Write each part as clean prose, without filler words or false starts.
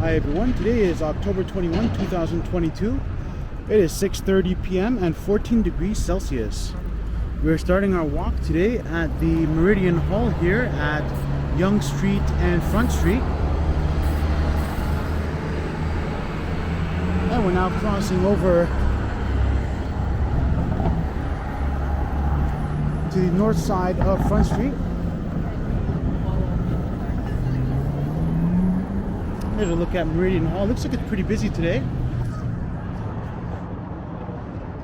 Hi everyone, today is October 21, 2022. It is 6:30 p.m. and 14 degrees Celsius. We're starting our walk today at the Meridian Hall here at Yonge Street and Front Street. And we're now crossing over to the north side of Front Street. Here's a look at Meridian Hall. Looks like it's pretty busy today.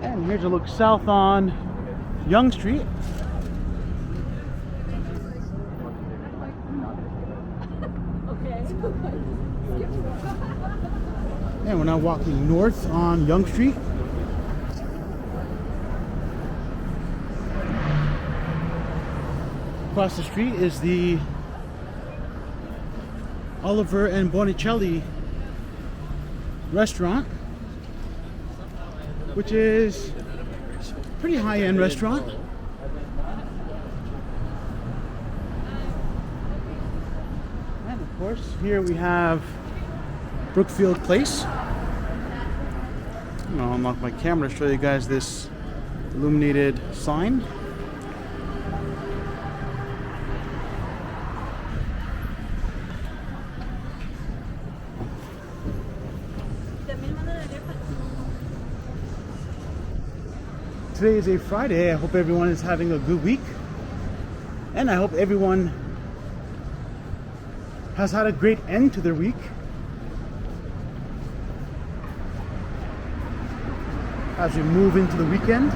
And here's a look south on Yonge Street. And we're now walking north on Yonge Street. Across the street is the Oliver and Bonicelli restaurant, which is a pretty high-end restaurant. And of course, here we have Brookfield Place. I'll unlock my camera to show you guys this illuminated sign. Today is a Friday. I hope everyone is having a good week. And I hope everyone has had a great end to their week. As we move into the weekend.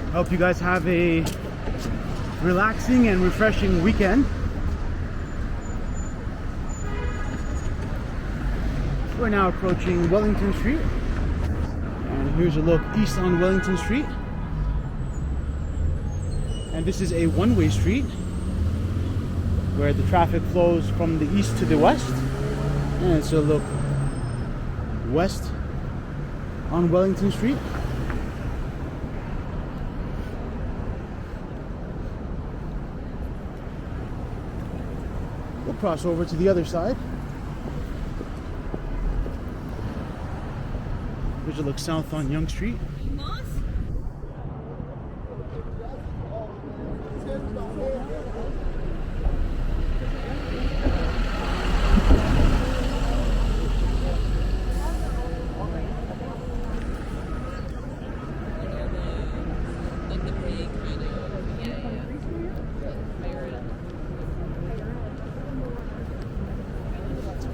I hope you guys have a relaxing and refreshing weekend. We're now approaching Wellington Street. And here's a look east on Wellington Street. And this is a one-way street where the traffic flows from the east to the west. And it's a look west on Wellington Street. We'll cross over to the other side. Here's a look south on Yonge Street.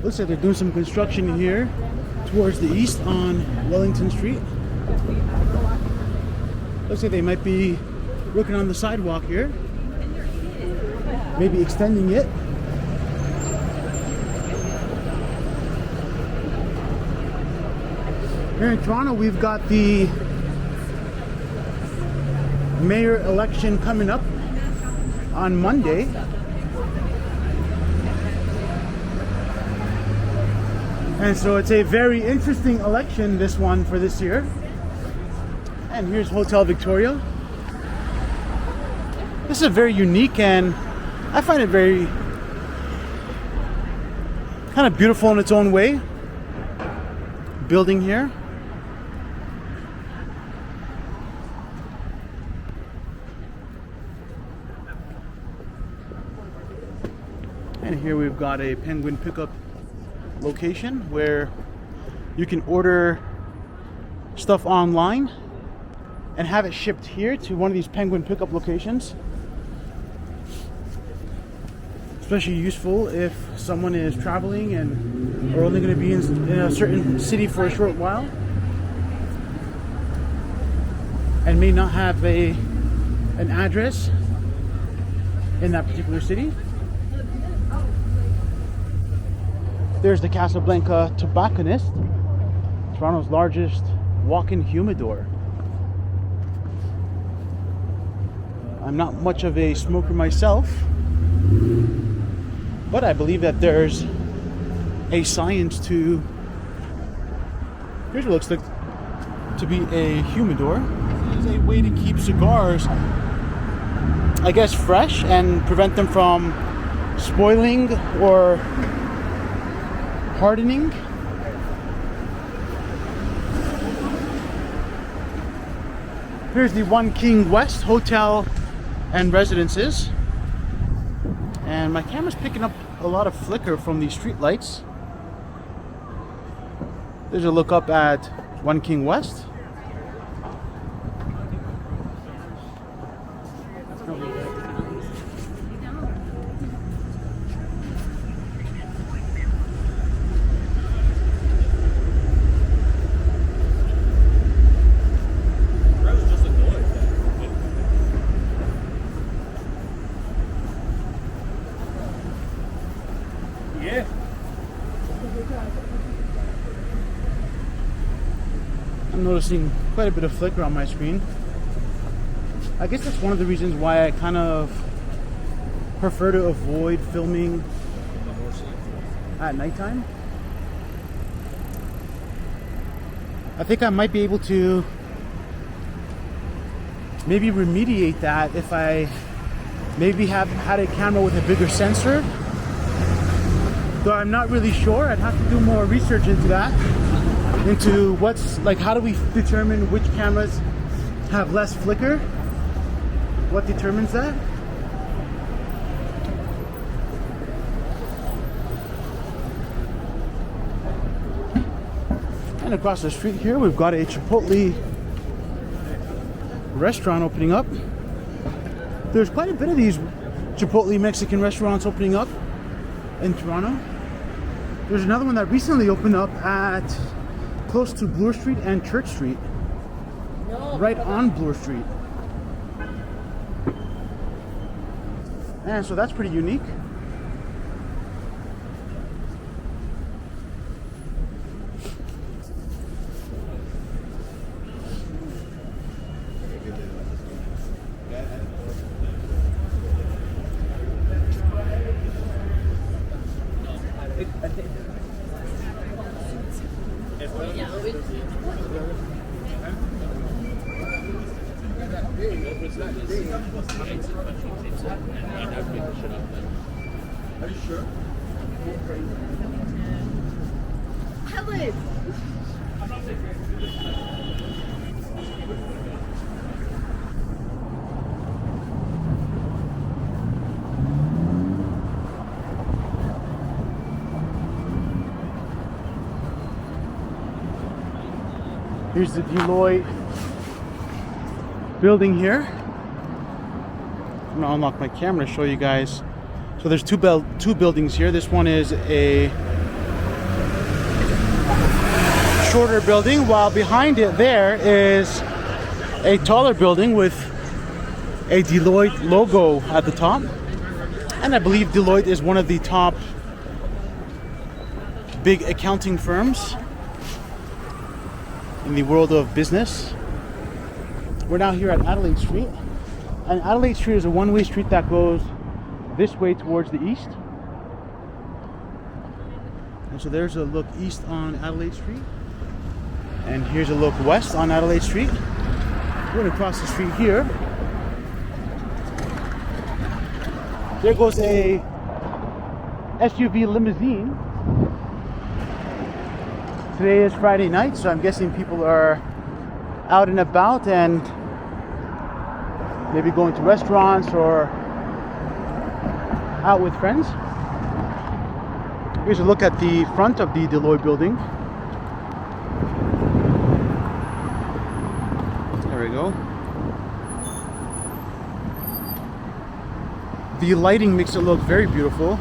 Looks like they're doing some construction here towards the east on Wellington Street. Looks like they might be working on the sidewalk here. Maybe extending it. Here in Toronto, we've got the mayor election coming up on Monday. And so it's a very interesting election, this one, for this year. And here's Hotel Victoria. This is very unique, and I find it very kind of beautiful in its own way. Building here. And here we've got a Penguin pickup location where you can order stuff online and have it shipped here to one of these Penguin pickup locations. Especially useful if someone is traveling and are only going to be in a certain city for a short while and may not have an address in that particular city. There's the Casablanca Tobacconist, Toronto's largest walk-in humidor. I'm not much of a smoker myself, but I believe that there's a science to Here's what looks like to be a humidor. This is a way to keep cigars, I guess, fresh and prevent them from spoiling or hardening. Here's the One King West Hotel and Residences. And my camera's picking up a lot of flicker from these street lights. There's a look up at One King West. I'm noticing quite a bit of flicker on my screen. I guess that's one of the reasons why I kind of prefer to avoid filming at nighttime. I think I might be able to maybe remediate that if I maybe had a camera with a bigger sensor. Though I'm not really sure. I'd have to do more research into that. Into what's like, how do we determine which cameras have less flicker? What determines that? And across the street here, we've got a Chipotle restaurant opening up. There's quite a bit of these Chipotle Mexican restaurants opening up in Toronto. There's another one that recently opened up at close to Bloor Street and Church Street. Right on Bloor Street. And so that's pretty unique. Are you sure? Helen! Here's the Deloitte building here. I'm gonna unlock my camera to show you guys. So there's two buildings here. This one is a shorter building, while behind it there is a taller building with a Deloitte logo at the top. And I believe Deloitte is one of the top big accounting firms in the world of business. We're now here at Adelaide Street. And Adelaide Street is a one-way street that goes this way towards the east. And so there's a look east on Adelaide Street. And here's a look west on Adelaide Street. We're gonna cross the street here. There goes a SUV limousine. Today is Friday night, so I'm guessing people are out and about and maybe going to restaurants or out with friends. Here's a look at the front of the Deloitte building. There we go. The lighting makes it look very beautiful.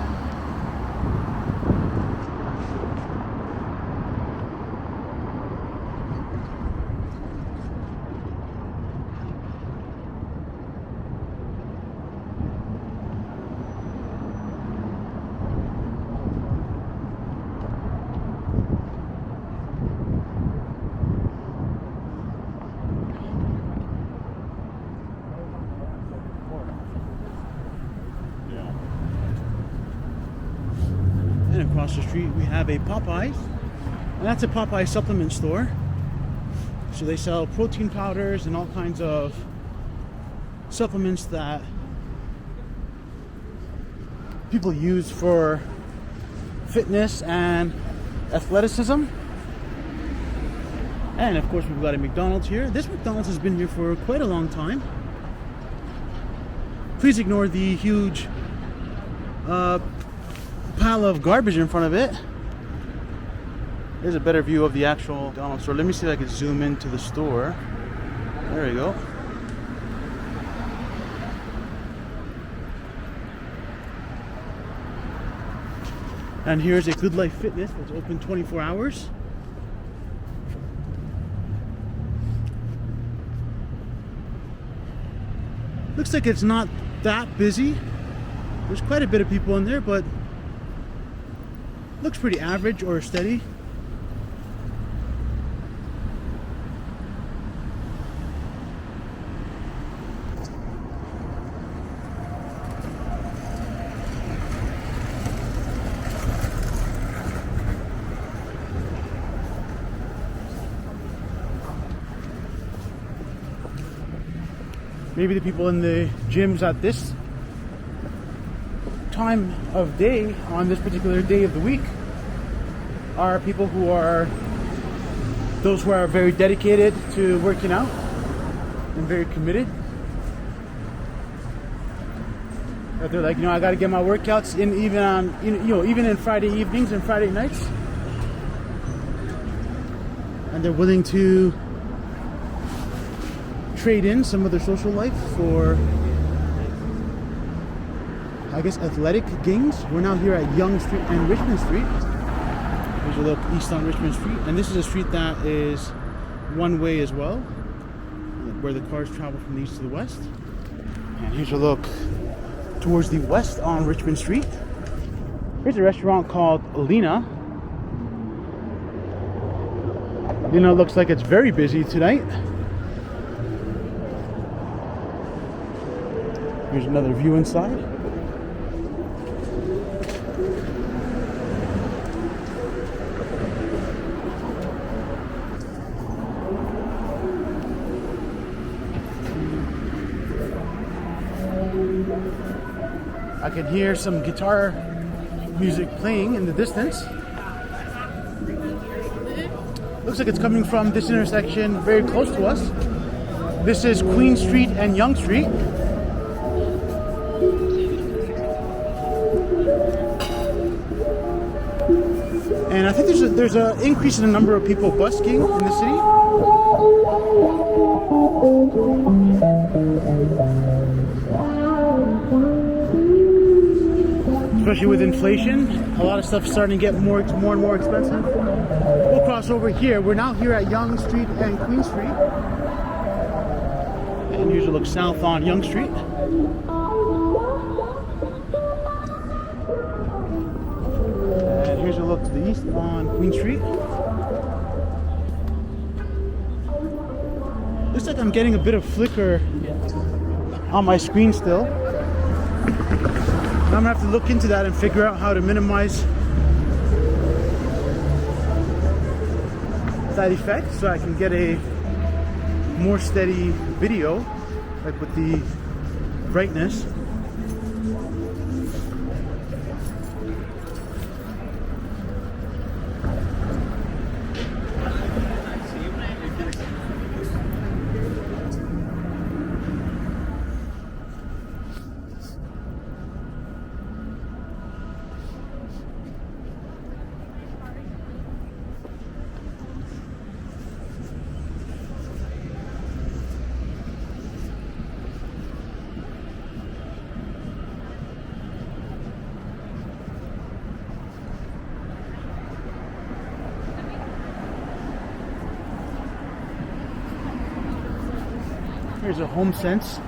And across the street we have a Popeyes. And that's a Popeye supplement store. So they sell protein powders and all kinds of supplements that people use for fitness and athleticism. And of course we've got a McDonald's here. This McDonald's has been here for quite a long time. Please ignore the huge pile of garbage in front of it. Here's a better view of the actual McDonald's store. Let me see if I can zoom into the store. There we go. And here's a Good Life Fitness that's open 24 hours. Looks like it's not that busy. There's quite a bit of people in there, but looks pretty average or steady. Maybe the people in the gyms at this time of day, on this particular day of the week, are people who are those who are very dedicated to working out and very committed. That they're like, I got to get my workouts in, even on, even in Friday evenings and Friday nights, and they're willing to trade in some of their social life for, I guess, athletic gains. We're now here at Yonge Street and Richmond Street. Here's a look east on Richmond Street, and this is a street that is one way as well, where the cars travel from the east to the west. And here's a look towards the west on Richmond Street. Here's a restaurant called Lena. Lena looks like it's very busy tonight. Here's another view inside. I can hear some guitar music playing in the distance. Looks like it's coming from this intersection very close to us. This is Queen Street and Yonge Street. And I think there's an increase in the number of people busking in the city. Especially with inflation, a lot of stuff's starting to get more and more expensive. We'll cross over here. We're now here at Yonge Street and Queen Street. And here's a look south on Yonge Street. And here's a look to the east on Queen Street. Looks like I'm getting a bit of flicker on my screen still. I'm gonna have to look into that and figure out how to minimize that effect so I can get a more steady video, like with the brightness. Here's a Home Sense.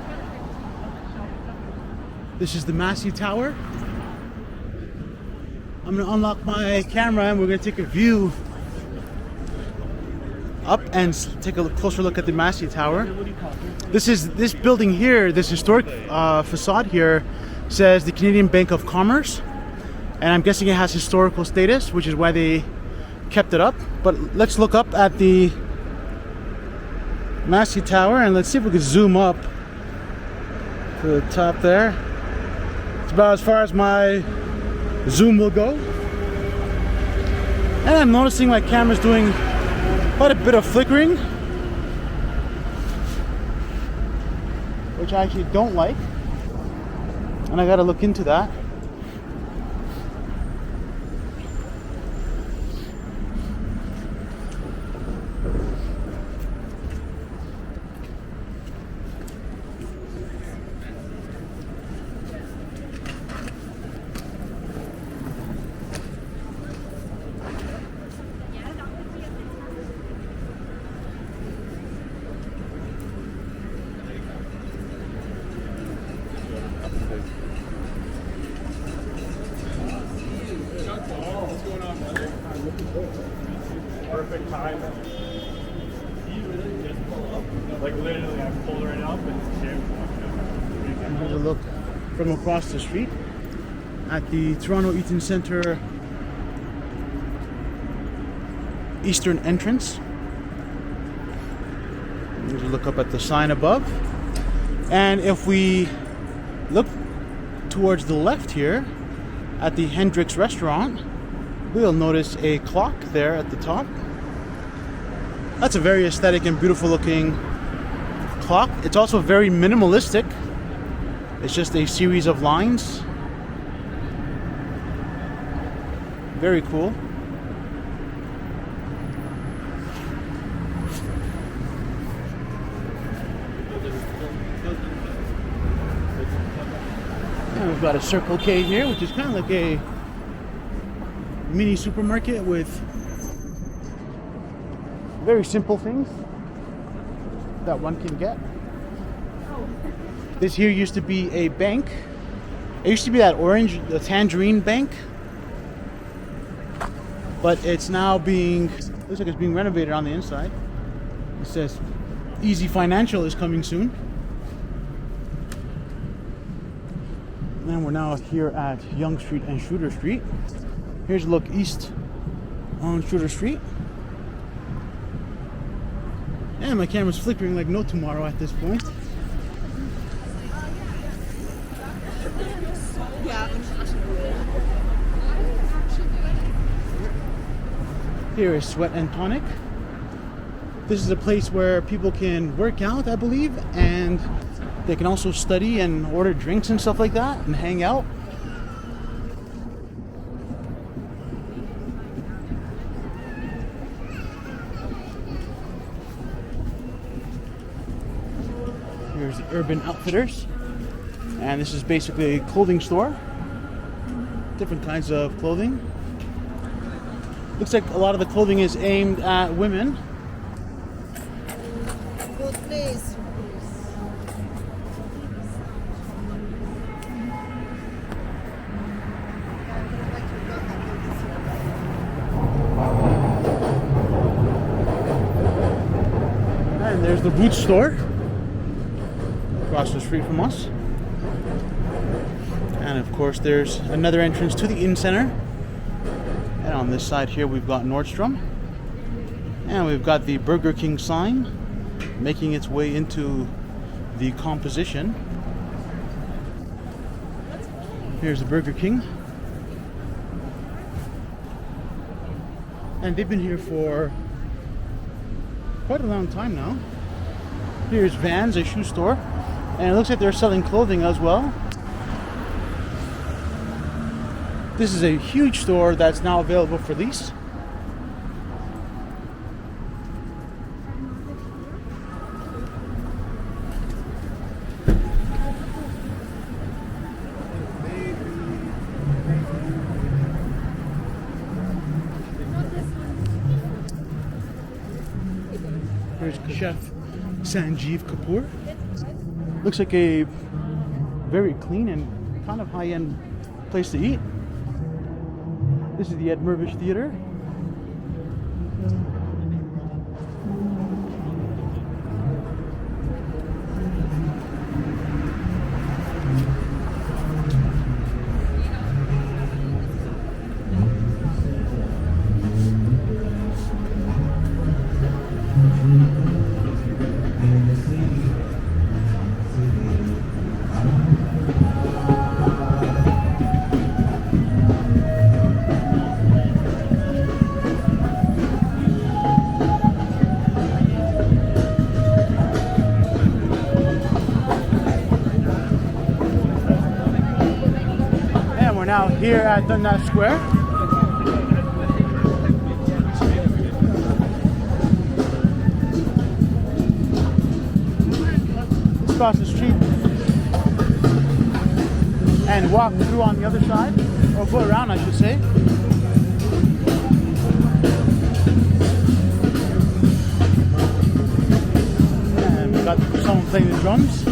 This is the Massey Tower. I'm gonna unlock my camera and we're gonna take a view up and take a closer look at the Massey Tower. This building here, this historic facade here, says the Canadian Bank of Commerce, and I'm guessing it has historical status, which is why they kept it up. But let's look up at the Massey Tower and let's see if we can zoom up to the top there. It's about as far as my zoom will go. And I'm noticing my camera's doing quite a bit of flickering, which I actually don't like. And I gotta look into that. Perfect time. Like literally, I'm pulling up and Here's a look from across the street at the Toronto Eaton Centre eastern entrance. Here's a look up at the sign above. And if we look towards the left here at the Hendricks restaurant, we'll notice a clock there at the top. That's a very aesthetic and beautiful looking clock. It's also very minimalistic. It's just a series of lines. Very cool. And we've got a Circle K here, which is kind of like a mini supermarket with very simple things that one can get. This here used to be a bank. It used to be that orange, the Tangerine Bank, but it's now being, looks like it's being renovated on the inside. It says Easy Financial is coming soon. And we're now here at Yonge Street and Shooter Street. Here's a look east on Shooter Street. And my camera's flickering like no tomorrow at this point. Here is Sweat and Tonic. This is a place where people can work out, I believe, and they can also study and order drinks and stuff like that and hang out. Here's the Urban Outfitters, and this is basically a clothing store. Different kinds of clothing. Looks like a lot of the clothing is aimed at women. Good place. And there's the Boots store across the street from us. And of course there's another entrance to the Inn Center. And on this side here we've got Nordstrom. And we've got the Burger King sign making its way into the composition. Here's the Burger King. And they've been here for quite a long time now. Here's Vans, a shoe store. And it looks like they're selling clothing as well. This is a huge store that's now available for lease. Here's Chef Sanjeev Kapoor. Looks like a very clean and kind of high-end place to eat. This is the Ed Mirvish Theater. now here at Dundas Square. Let's cross the street and walk through on the other side, or go around, I should say. And we got someone playing the drums.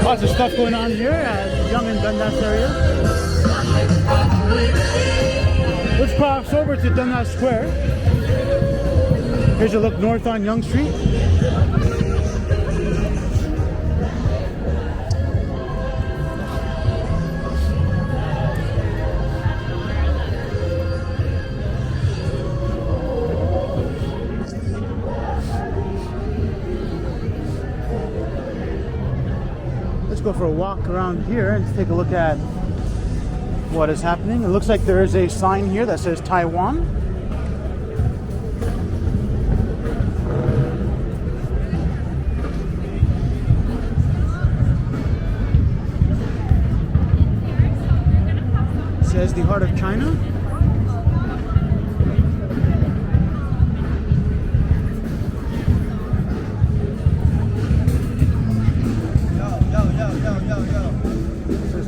Lots of stuff going on here at Young and Dundas area. Let's cross over to Dundas Square. Here's a look north on Young Street. Go for a walk around here and take a look at what is happening. It looks like there is a sign here that says Taiwan. It says the heart of China.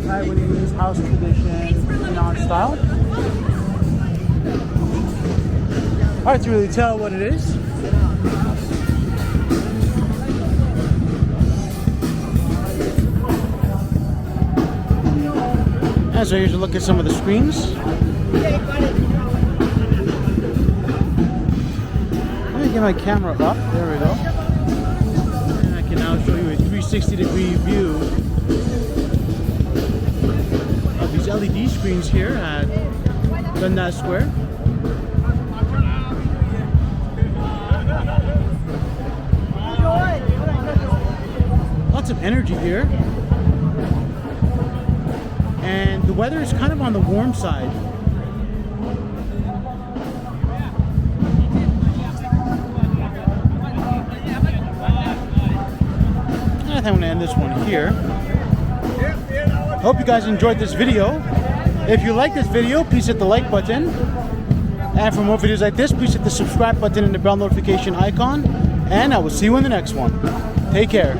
Taiwanese house tradition, non-style. Hard to really tell what it is. And so here's a look at some of the screens. Let me get my camera up. There we go. And I can now show you a 360-degree view these LED screens here at Dundas Square. Lots of energy here. And the weather is kind of on the warm side. I think I'm going to end this one here. Hope you guys enjoyed this video. If you like this video, please hit the like button. And for more videos like this, please hit the subscribe button and the bell notification icon. And I will see you in the next one. Take care.